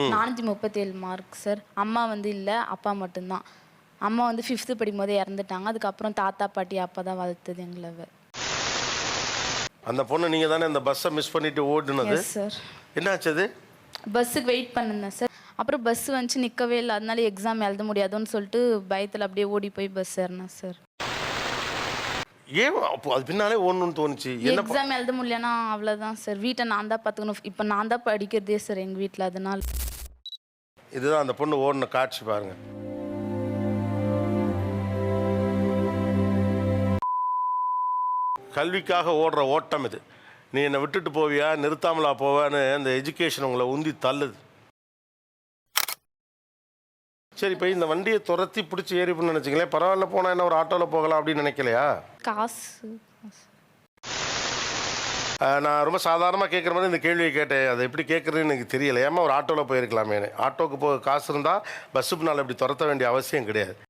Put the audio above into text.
437 mark sir. அம்மா வந்து இல்ல, அப்பா மட்டும்தான். அம்மா வந்து 5th படிக்கும்போதே இறந்துட்டாங்க. அதுக்கப்புறம் தாத்தா, பாட்டி, அப்பா தான் வளர்த்தது எங்கள. அந்த பொண்ணு நீங்க தானே அந்த பஸ்ஸை மிஸ் பண்ணிட்டு ஓடுனது? Yes sir. என்னாச்சு அது? பஸ்ஸுக்கு வெயிட் பண்ணிருந்தேன் சார். அப்புறம் பஸ் வந்துச்சு நிற்கவே இல்லை. அதனால எக்ஸாம் எழுத முடியாதுன்னு சொல்லிட்டு பயத்தில் அப்படியே ஓடி போய் பஸ் ஏறினேன் சார். ஏன் அப்போ அது பின்னாலே ஓடணும்னு தோணுச்சு? என்ன எக்ஸாம் எழுத முடியலன்னா அவ்வளோதான் சார். வீட்டை நான் தான் பார்த்துக்கணும். இப்போ நான் தான் படிக்கிறதே சார் எங்கள் வீட்டில். அதனால இதுதான் அந்த பொண்ணு ஓடின காட்சி பாருங்க. கல்விக்காக ஓடுற ஓட்டம் இது. நீ என்னை விட்டுட்டு போவியா, நிறுத்தாமலா போவான்னு அந்த எஜுகேஷன் உங்களை உந்தி தள்ளுது. சரி, இப்போ இந்த வண்டியை துரத்தி பிடிச்சி ஏறிப்புன்னு நினச்சிங்களேன், பரவாயில்ல போனால் என்ன ஒரு ஆட்டோவில் போகலாம் அப்படின்னு நினைக்கலையா? காசு நான் ரொம்ப சாதாரணமாக கேட்குற மாதிரி இந்த கேள்வியை கேட்டேன். அதை எப்படி கேட்குறதுன்னு எனக்கு தெரியல. ஏமா ஒரு ஆட்டோவில் போயிருக்கலாமே. ஆட்டோவுக்கு காசு இருந்தால் பஸ்ஸுக்கு நாள் இப்படி துரத்த வேண்டிய அவசியம் கிடையாது.